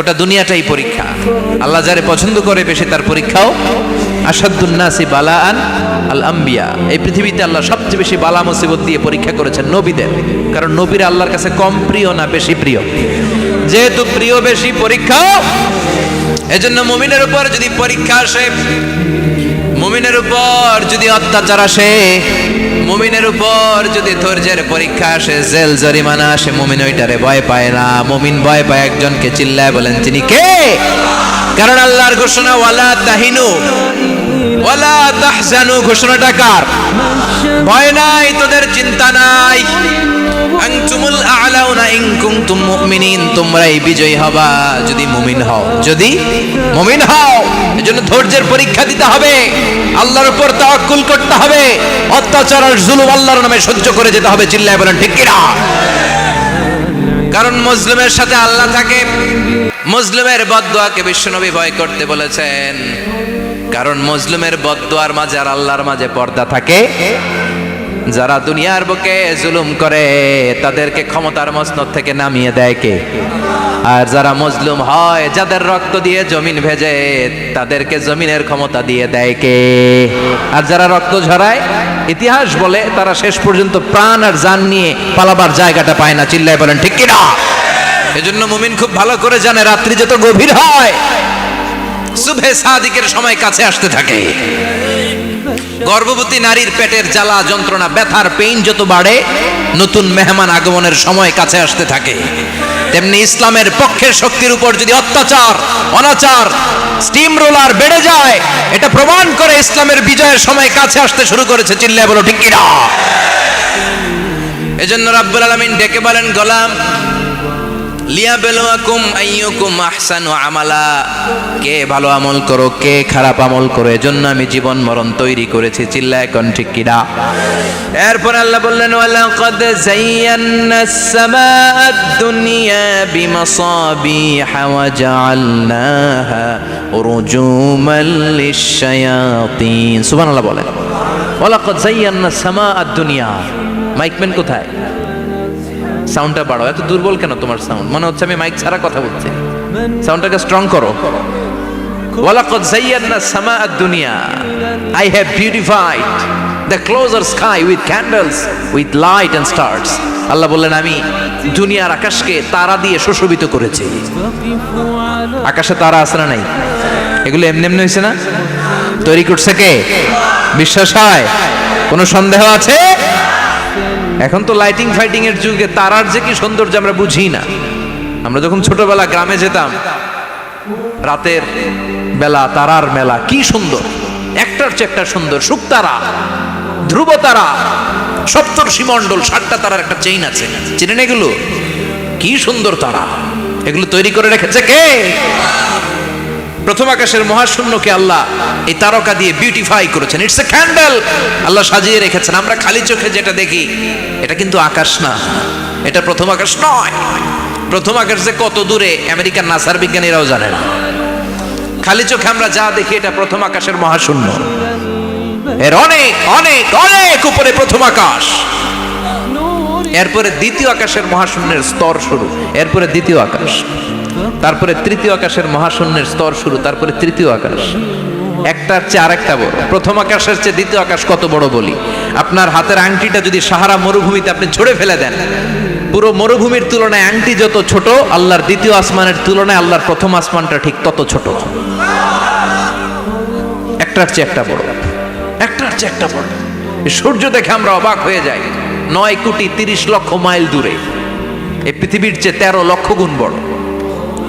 গোটা দুনিয়াটাই পরীক্ষা। আল্লাহ যারে পছন্দ করে বেশি তার পরীক্ষাও। আসাদুন নাসি বালাআন আল আম্বিয়া, এই পৃথিবীতে আল্লাহ সবচেয়ে বেশি বালা মুসিবত দিয়ে পরীক্ষা করেছেন নবীদের, কারণ নবীরা আল্লাহর কাছে কম প্রিয় না বেশি প্রিয়। যেহেতু প্রিয় বেশি পরীক্ষাও, এজন্য মুমিনের উপর যদি পরীক্ষা আসে, মুমিনের উপর যদি অত্যাচার আসে, মুমিনের উপর যদি ধৈর্যের পরীক্ষা আসে, জেল জরিমানা আসে, মুমিন ওইটারে ভয় পায় না। মুমিন ভয় পায় একজনকে, চিল্লায় বলেন তিনি কে? কারণ আল্লাহর ঘোষণা ওয়ালা তাহিনু ওয়ালা তাহজানু, ঘোষণাটা কার? ভয় নাই, তোদের চিন্তা নাই। আনতুমুল আ'লাউনা ইন কুনতুম মুমিনিন, তোমরাই বিজয়ী হবা যদি মুমিন হও, যদি মুমিন হও। এজন্য ধৈর্যের পরীক্ষা দিতে হবে, আল্লাহর উপর তাওয়াক্কুল করতে হবে, অত্যাচার আর জুলুম আল্লাহর নামে সহ্য করে যেতে হবে। চিল্লায় বলেন ঠিক কি না? কারণ মুসলিমের সাথে আল্লাহ থাকে। মুসলিমের বদদুয়াকে বিশ্বনবী ভয় করতে বলেছেন, কারণ মুসলিমের বদদুয়ার মাঝে আর আল্লাহর মাঝে পর্দা থাকে। যারা দুনিয়ার বুকে জুলুম করে তাদেরকে ক্ষমতার মসনদ থেকে নামিয়ে দেয় কে? আর যারা মজলুম হয়, যাদের রক্ত দিয়ে জমিন ভেজে, তাদেরকে জমিনের ক্ষমতা দিয়ে দেয় কে? আর যারা রক্ত ঝরায়, ইতিহাস বলে তারা শেষ পর্যন্ত প্রাণ আর জান নিয়ে পালাবার জায়গাটা পায় না। চিল্লায় বলেন ঠিক কি না? এজন্য মুমিন খুব ভালো করে জানে, রাত্রি যত গভীর হয়, সুবহে সাদিকের সময় কাছে আসতে থাকে। গর্ভবতী নারীর পেটের জ্বালা যন্ত্রণা, ব্যথার পেইন যত বাড়ে, নতুন মেহমান আগমনের সময় কাছে আসতে থাকে। তেমনি ইসলামের পক্ষের শক্তির উপর যদি অত্যাচার, অনাচার, স্টিম রোলার বেড়ে যায়, এটা প্রমাণ করে ইসলামের বিজয়ের সময় কাছে আসতে শুরু করেছে। চিল্লায় বলো ঠিক কি না? এজন্য রাব্বুল আলামিন ডেকে বলেন, গোলাম লিয়াবলুয়াকুম আইয়ুকুম আহসানু আমালা, কে ভালো আমল করো, কে খারাপ আমল করো, এজন্য আমি জীবন মরণ তৈরি করেছি। চিল্লায় কোন ঠিক কি না? এরপর আল্লাহ বললেন, ওয়ালাকাদ যায়্যানাস সামাআদ দুনিয়া বিমাসাবিহা ওয়া জাআলনাহা রুজুমান লিশ-শায়াতিন। সুবহানাল্লাহ বলেন। ওয়ালাকাদ যায়্যানাস সামাআদ দুনিয়া। মাইকম্যান কোথায়? সাউন্ডটা বাড়াও। এত দুর্বল কেন তোমার সাউন্ড? মনে হচ্ছে আমি মাইক ছাড়া কথা বলছি। সাউন্ডটাকে স্ট্রং করো। ওয়ালাকাদ যায়্যানাস সামাআদ দুনিয়া, I have beautified the closer sky with candles, with light and stars. আল্লাহ বললেন, আমি দুনিয়ার আকাশকে তারা দিয়ে সুশোভিত করেছি। আকাশে তারা আছে না নাই? এগুলো এমনি এমনি হয়েছে না? তৈরি করছে কে? বিশ্বাস হয়? কোনো সন্দেহ আছে? এখন তো লাইটিং ফাইটিং এর যুগে তারার যে কি সৌন্দর্য আমরা বুঝি না। আমরা যখন ছোটবেলা গ্রামে যেতাম, রাতের বেলা তারার মেলা, কি সুন্দর, একটার চেয়ে একটা সুন্দর। শুকতারা, ধ্রুব তারা, সপ্তর্ষি মণ্ডল, 7টা তারার একটা চেইন আছে, চিনেন এগুলো? কি সুন্দর তারা! এগুলো তৈরি করে রেখেছে কে? প্রথম আকাশের মহাশূন্যকে আল্লাহ এই তারকা দিয়ে বিউটিফাই করেছেন। ইটস এ ক্যান্ডেল, আল্লাহ সাজিয়ে রেখেছেন। আমরা খালি চোখে যেটা দেখি, এটা কিন্তু আকাশ না, এটা প্রথম আকাশ নয়। প্রথম আকাশ যে কত দূরে আমেরিকার নাসার বিজ্ঞানীরাও জানে না। খালি চোখে আমরা যা দেখি, এটা প্রথম আকাশের মহাশূন্য। এর অনেক অনেক অনেক উপরে প্রথম আকাশ। এরপরে দ্বিতীয় আকাশের মহাশূন্যের স্তর শুরু, এরপরে দ্বিতীয় আকাশ, তারপরে তৃতীয় আকাশের মহাশূন্যের স্তর শুরু, তারপরে তৃতীয় আকাশ। একটার চেয়ে আরেকটা বড়। প্রথম আকাশের চেয়ে দ্বিতীয় আকাশ কত বড় বলি? আপনার হাতের আংটিটা যদি সাহারা মরুভূমিতে আপনি ছুঁড়ে ফেলে দেন, পুরো মরুভূমির তুলনায় আংটি যত ছোট, আল্লাহর দ্বিতীয় আসমানের তুলনায় আল্লাহর প্রথম আসমানটা ঠিক তত ছোট। একটার চেয়ে একটা বড়, একটার চেয়ে একটা বড়। সূর্য দেখে আমরা অবাক হয়ে যাই। 9,30,00,000 মাইল দূরে, এই পৃথিবীর চেয়ে 13 লক্ষ গুণ বড়।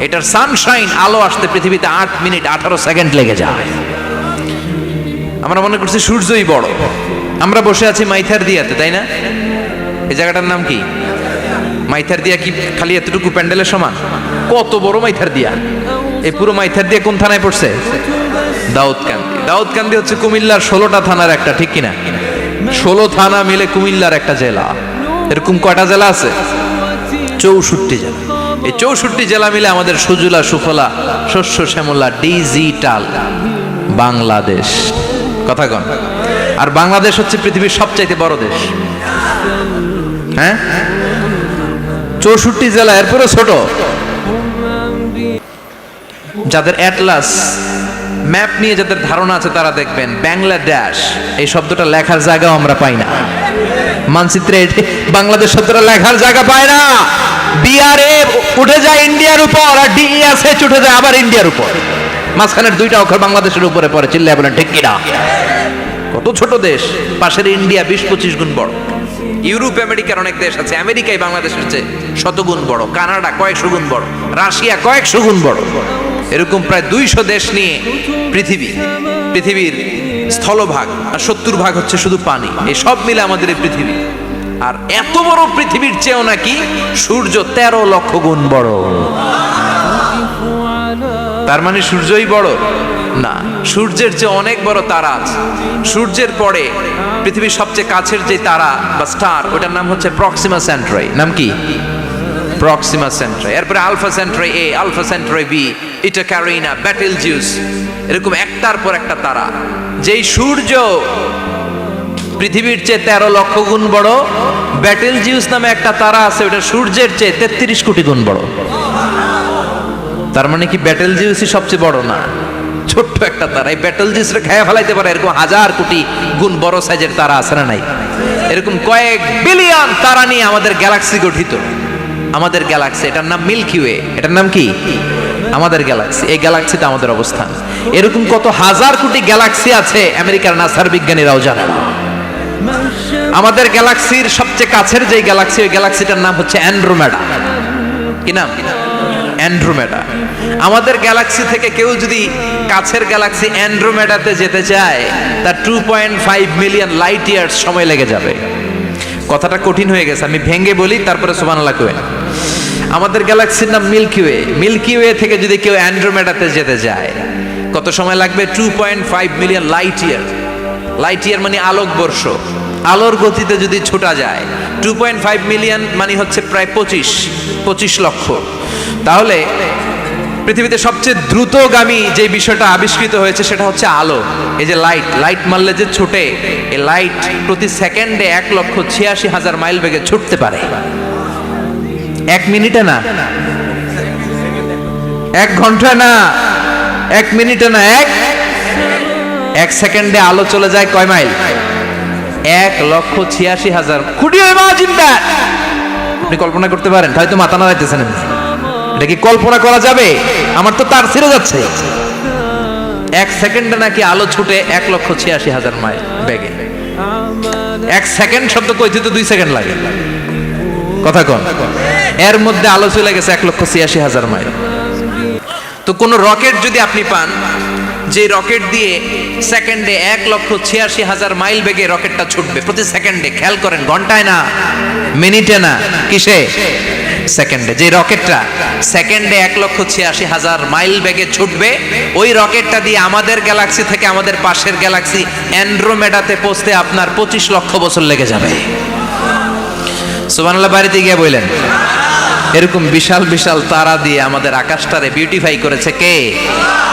এটার সানশাইন, আলো আসতে পৃথিবীতে 8 মিনিট 18 সেকেন্ড লেগে যায়। আমরা মনে করছি সূর্যই বড়। আমরা বসে আছি মাইথার দিয়াতে, তাই না? এই জায়গাটার নাম কি? মাইথার দিয়া। কি খালি এতটুকু প্যান্ডেলের সমান? কত বড় মাইথার দিয়া! এই পুরো মাইথার দিয়া কোন থানায় পড়ছে? দাউদকান্দি। দাউদকান্দি হচ্ছে কুমিল্লার 16টা থানার একটা, ঠিক কিনা? 16 থানা মিলে কুমিল্লার একটা জেলা। এরকম কয়টা জেলা আছে? 64 জেলা। এই 64 জেলা মিলে আমাদের সুজলা সুফলা শস্য শ্যামলা ডিজিটাল বাংলাদেশ। কথা কন। আর বাংলাদেশ হচ্ছে পৃথিবীর সবচাইতে বড় দেশ। হ্যাঁ, 64 জেলা, এরপরে ছোট। যাদের অ্যাটলাস ম্যাপ নিয়ে যাদের ধারণা আছে তারা দেখবেন বাংলাদেশ এই শব্দটা লেখার জায়গাও আমরা পাই না। মানচিত্রে বাংলাদেশ শব্দটা লেখার জায়গা পায় না। বিআরএ উঠে যায় ইন্ডিয়ার উপর, আর ডিএসএচ উঠে যায় আবার ইন্ডিয়ার উপর। মাঝখানের দুইটা অক্ষর বাংলাদেশের উপরে পড়ে। চিল্লায় বলেন ঠিক কিনা? কত ছোট দেশ, পাশের ইন্ডিয়া 20-25 গুণ বড়। ইউরোপ আমেরিকার অনেক দেশ আছে, আমেরিকায় বাংলাদেশের চেয়ে শতগুণ বড়, কানাডা কয়েকশো গুণ বড়, রাশিয়া কয়েকশো গুণ বড়। এরকম প্রায় 200 দেশ নিয়ে পৃথিবীর স্থলভাগ, আর 70% হচ্ছে শুধু পানি। এই সব মিলে আমাদের এই পৃথিবী। আর এত বড় পৃথিবীর চেয়েও নাকি সূর্য 13 লক্ষ গুণ বড়। তার মানে সূর্যই বড় না, সূর্যের চেয়ে অনেক বড় তারা আছে। সূর্যের পরে পৃথিবীর সবচেয়ে কাছের যে তারা বা স্টার, ওটার নাম হচ্ছে প্রক্সিমা সেন্ট্রাই। নাম কি? প্রক্সিমা সেন্ট্রাই। এরপরে আলফা সেন্ট্রাই এ, আলফা সেন্ট্রাই বি, ইটা ক্যারিনা, বেটেলজিউস, এরকম একটার পর একটা তারা। যেই সূর্য পৃথিবীর চেয়ে 13 লক্ষ গুণ বড়, বেটেলজিউস নামে একটা তারা আছে, ওটা সূর্যের চেয়ে 33 কোটি গুণ বড়। তার মানে কি বেটেলজিউসই সবচেয়ে বড় না? ছোট্ট একটা তারা। এই বেটেলজিউসরে খেয়ে ফেলাইতে পারে এরকম 1000 কোটি গুণ বড় সাইজের তারা আছে না নাই? এরকম কয়েক বিলিয়ন তারা নিয়ে আমাদের গ্যালাক্সি গঠিত। আমাদের গ্যালাক্সি, এটার নাম মিল্কি ওয়ে। এটার নাম কি? আমাদের গ্যালাক্সি। এই গ্যালাক্সিতে আমাদের অবস্থান। এরকম কত হাজার কোটি গ্যালাক্সি আছে আমেরিকার নাসার বিজ্ঞানীরাও জানে না। আমাদের গ্যালাক্সির সবচেয়ে কাছের যে গ্যালাক্সি, ওই গ্যালাক্সিটার নাম হচ্ছে অ্যান্ড্রোমেডা। কি নাম? অ্যান্ড্রোমেডা। আমাদের গ্যালাক্সি থেকে কেউ যদি কাছের গ্যালাক্সি অ্যান্ড্রোমেডাতে যেতে চায়, তার 2.5 মিলিয়ন লাইট ইয়ার্স সময় লেগে যাবে। কথাটা কঠিন হয়ে গেছে, আমি ভেঙে বলি, তারপরে সুবহানাল্লাহ কই। আমাদের গ্যালাক্সির নাম মিল্কি ওয়ে। মিল্কি ওয়ে থেকে যদি কেউ অ্যান্ড্রোমেডাতে যেতে যায়, কত সময় লাগবে? 2.5 million light year. Light year মানে আলোকবর্ষ। আলোর গতিতে যদি ছোটা যায়, 2.5 মিলিয়ন মানে হচ্ছে প্রায় 25 লক্ষ। তাহলে পৃথিবীতে সবচেয়ে দ্রুতগামী যে বিষয়টা আবিষ্কৃত হয়েছে সেটা হচ্ছে আলো। এই যে লাইট মারলে যে ছোটে, এই লাইট প্রতি সেকেন্ডে 1,86,000 মাইল বেগে ছুটতে পারে। 1 মিনিটে না, 1 ঘন্টা না, 1 মিনিটে না, 1 সেকেন্ডে আলো চলে যায় কয় mile? 1,86,000। Could you imagine that? আপনি কল্পনা করতে পারেন? হয়তো মাথা নাড়াইতেছেন। এটা কি কল্পনা করা যাবে? আমার তো তার ছিঁড়ে যাচ্ছে। 1 সেকেন্ডে নাকি আলো ছুটে 1,86,000 মাইল বেগে। 1 সেকেন্ড শব্দ কইতে তো 2 সেকেন্ড লাগে। কথা কোন? এর মধ্যে আলো চলে গেছে 1,86,000 মাইল। তো কোন রকেট যদি আপনি পান, যে রকেট দিয়ে সেকেন্ডে 1,86,000 মাইল বেগে রকেটটা ছুটবে প্রতি সেকেন্ডে, খেয়াল করেন, ঘন্টায় না, মিনিটে না, কিসে? সেকেন্ডে। যে রকেটটা সেকেন্ডে 1,86,000 মাইল বেগে ছুটবে, ওই রকেটটা দিয়ে আমাদের গ্যালাক্সি থেকে আমাদের পাশের গ্যালাক্সি অ্যান্ড্রোমেডাতে পৌঁছতে আপনার 25 লক্ষ বছর লেগে যাবে। সুবহানাল্লাহ বাড়িতে গিয়ে বললেন। এরকম বিশাল বিশাল তারা দিয়ে আমাদের আকাশটারে বিউটিফাই করেছে কে?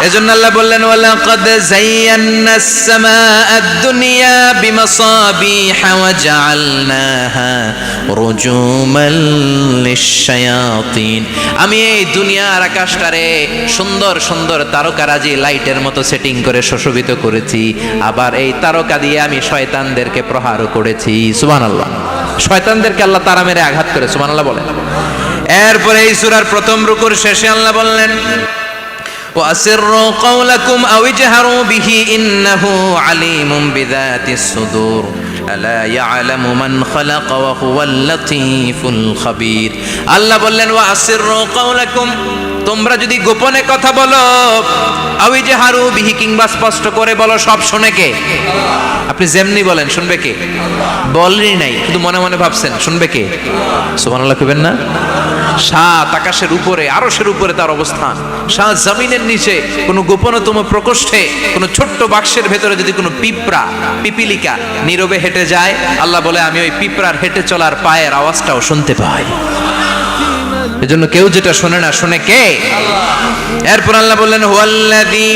এজন্য আল্লাহ বললেন, ওয়ালাকাদ যায়্যানাস সামাআদ দুনিয়া বিমাসাবিহা ওয়া জাআলনাহা রুজুমান লিশ-শায়াতিন। আমি এই দুনিয়ার আকাশটারে সুন্দর সুন্দর তারকারাজি লাইটের মতো সেটিং করে সুশোভিত করেছি। আবার এই তারকা দিয়ে আমি শয়তানদেরকে প্রহারও করেছি। সুবহানাল্লাহ। শয়তানদেরকে আল্লাহ তারা মেরে আঘাত করে। সুবহানাল্লাহ বলেন। এরপরে এই সূরার প্রথম রুকুর শেষে আল্লাহ বললেন, ওয়াসিররু কাওলাকুম আও ইজহারু বিহি ইন্নাহু আলিমুম বিযাতিস সুদূর আলা ইয়ালামু মান খালাকা ওয়া হুয়াল লাতীফুল খাবীর। আল্লাহ বললেন, ওয়াসিররু কাওলাকুম, তোমরা যদি গোপনে কথা বলো, আও ইজহারু বিহি, কিংবা স্পষ্ট করে বলো, সব শুনে কে? আপনি যেমনি বলেন শুনবে কে? বলেনই নাই, শুধু মনে মনে ভাবছেন, শুনবে কে? সুবহানাল্লাহ কইবেন না? সাত আকাশের উপরে, আরশের উপরে তার অবস্থান, সাত জমিনের নিচে কোনো গোপনতম প্রকোষ্ঠে, কোনো ছোট্ট বাক্সের ভেতরে যদি কোনো পিপিলিকা নীরবে হেঁটে যায়, আল্লাহ বলে আমি ওই পিঁপড়ার হেঁটে চলার পায়ের আওয়াজটাও শুনতে পাই। এজন্য কেউ যেটা শোনে না, শুনে কে? এরপর আল্লাহ বললেন, হুয়াল্লাযী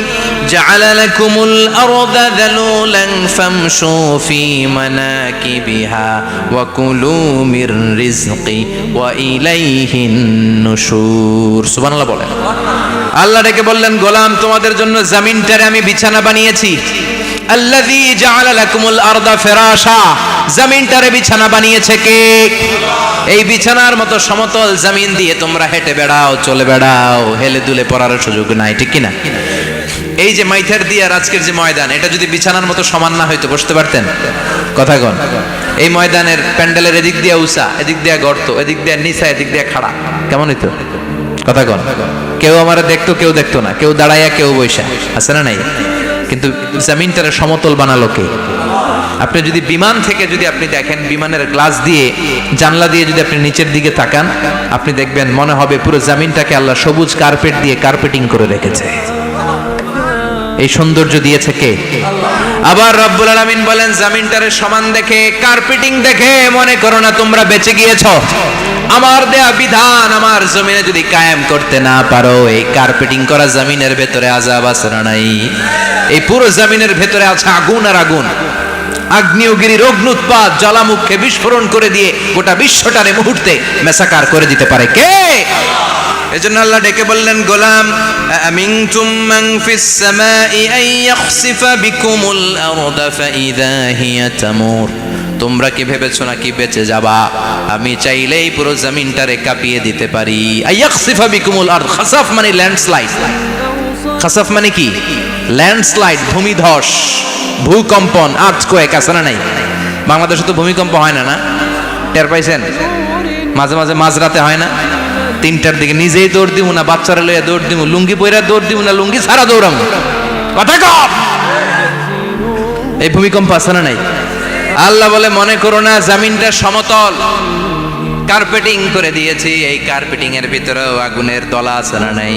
জাআলা লাকুমুল আরদা যালুলান ফামশু ফি মানাকিবিহা ওয়া কুলু মির রিজকি ওয়া ইলাইহিন নুশুর। সুবহানাল্লাহ বলেন। আল্লাহ ডেকে বললেন, গোলাম তোমাদের জন্য জমিনটারে আমি বিছানা বানিয়েছি। আল্লাযী জাআলা লাকুমুল আরদা ফিরাশা, জমিনটারে বিছানা বানিয়েছে কে? এই বিছানার মতো সমতল জমিন দিয়ে তোমরা হেঁটে বেড়াও, চলে বেড়াও, হেলে দুলে পড়ার সুযোগ নাই, ঠিক কিনা? এই যে মাইথার দিয়ে আর আজকের যে ময়দান, এটা যদি বিছানার মতো সমান না হয়তো বসতে পারতেন? কথা কন। এই ময়দানের প্যান্ডেলের এদিক দিয়ে উঁচা, এদিক দিয়ে গর্ত, এদিক দিয়ে নিচা, এদিক দিয়ে খাড়া, কেমন হইতো? কথা কন। কেউ আমারে দেখতো, কেউ দেখতো না, কেউ দাঁড়াইয়া, কেউ বৈশা, আছে না নাই? কিন্তু জমিনটারে সমতল বানালো কে? আপনি যদি বিমান থেকে যদি আপনি দেখেন, বিমানের গ্লাস দিয়ে, জানলা দিয়ে যদি আপনি নিচের দিকে তাকান, আপনি দেখবেন মনে হবে পুরো জমিনটাকে আল্লাহ সবুজ কার্পেট দিয়ে কার্পেটিং করে রেখেছে। এই সৌন্দর্য দিয়েছে কে? আবার রব্বুল আলামিন বলেন, জমিনটারে সমান দেখে, কার্পেটিং দেখে মনে করো না তোমরা বেঁচে গিয়েছো। আমার দেয়া বিধান আমার জমিনে যদি কায়েম করতে না পারো, এই কার্পেটিং করা জমিনের ভেতরে আযাব আছে না নাই? এই পুরো জমিনের ভেতরে আছে আগুন আর আগুন। আগ্নেয়গিরির অগ্নুৎপাত জ্বালামুখে বিস্ফোরণ করে দিয়ে গোটা বিশ্বটারে মুহূর্তে মেসাকার করে দিতে পারে কে? এজন্য আল্লাহ ডেকে বললেন, গোলাম আমিনতুম মান ফিস সামাই আন ইয়াখসিফা বিকুমুল আরদা ফাইযা হিয়া তামুর, তোমরা কি ভেবেছো নাকি বেঁচে যাবা? আমি চাইলেই পুরো জমিনটারে কাঁপিয়ে দিতে পারি। আইয়াখসিফা বিকুমুল আরদ, খাসাফ মানে ল্যান্ডস্লাইড। খাসাফ মানে কি? ল্যান্ডস্লাইড, ভূমিধস, ভূকম্পন, আর্থকোয়েক, আছে না নাই? বাংলাদেশে তো ভূমিকম্প হয় না, না? টের পাইছেন? মাঝে মাঝে মাঝরাতে হয় না? 3টার দিকে নিজেই দৌড় দিব না বাচ্চারা লইয়া দৌড় দিব, লুঙ্গি পইরা দৌড় দিব না লুঙ্গি ছাড়া দৌড়াবো, কথা কম। এই ভূমিকম্প আছে না নাই? আল্লাহ বলে, মনে করো না জমিনটা সমতল, কার্পেটিং করে দিয়েছি, এই কার্পেটিং এর ভিতরেও আগুনের দলা আছে না নাই?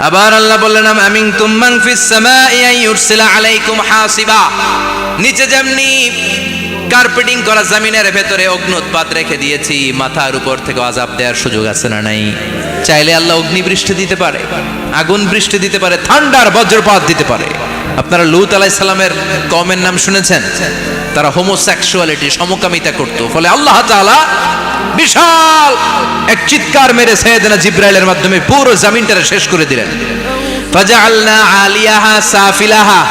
আবার আল্লাহ বললেন, আমিনতুম মান ফিস সামাই আন ইউরসিলা আলাইকুম হাসিবা, নিচে যেমনি কার্পেটিং করা জমিনের ভেতরে অগ্নুৎপাত রেখে দিয়েছি, মাথার উপর থেকে আযাব দেওয়ার সুযোগ আছে না নাই? চাইলে আল্লাহ অগ্নি বৃষ্টি দিতে পারে, আগুন বৃষ্টি দিতে পারে, ঠান্ডার বজ্রপাত দিতে পারে। আপনারা লূত আলাইহিস সালামের কওমের নাম শুনেছেন? তারা হোমোসেক্সুয়ালিটি, সমকামিতা করত, ফলে আল্লাহ তাআলা বিশাল এক চিৎকার মেরে সাইয়েদনা জিবরাইলের মাধ্যমে পুরো জমিনটারে শেষ করে দিলেন। ফাজআলনা আলিয়াহা সাফিলাহা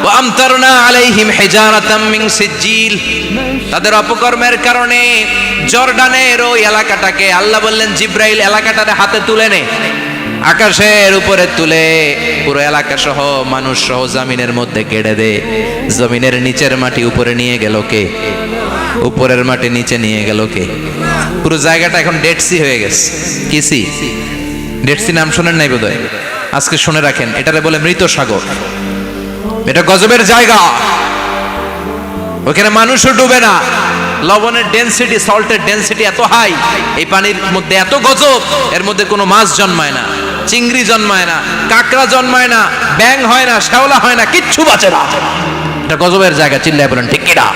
ওয়া আমতারনা আলাইহিম হিজারাতাম মিন সিজ্জিল, তাদের অপকর্মের কারণে জর্ডানের ওই এলাকাটাকে আল্লাহ বললেন, জিবরাইল এলাকাটারে হাতে তুলে নে, আকাশের উপরে তুলে পুরো এলাকা সহ মানুষ সহ জমিনের মধ্যে কেড়ে দে। জমিনের নিচের মাটি উপরে নিয়ে গেল কে? উপরের মাটি নিচে নিয়ে গেল কে? পুরো জায়গাটা এখন ডেড সি হয়ে গেছে। কি সি? ডেড সি নাম শোনেন নাই বোধহয়? আজকে শুনে রাখেন, এটারে বলে মৃত সাগর। এটা গজবের জায়গা, ওখানে মানুষও ডুবে না। লবণের ডেনসিটি, সল্টের ডেনসিটি এত হাই, এই পানির মধ্যে এত গজব, এর মধ্যে কোনো মাছ জন্মায় না, চিংড়ি জন্মায় না, কাঁকড়া জন্মায় না, ব্যাং হয় না, শ্যাওলা হয় না, কিচ্ছু বাঁচে না। এটা গজবের জায়গা, চিল্লায় বলেন ঠিক কিনা?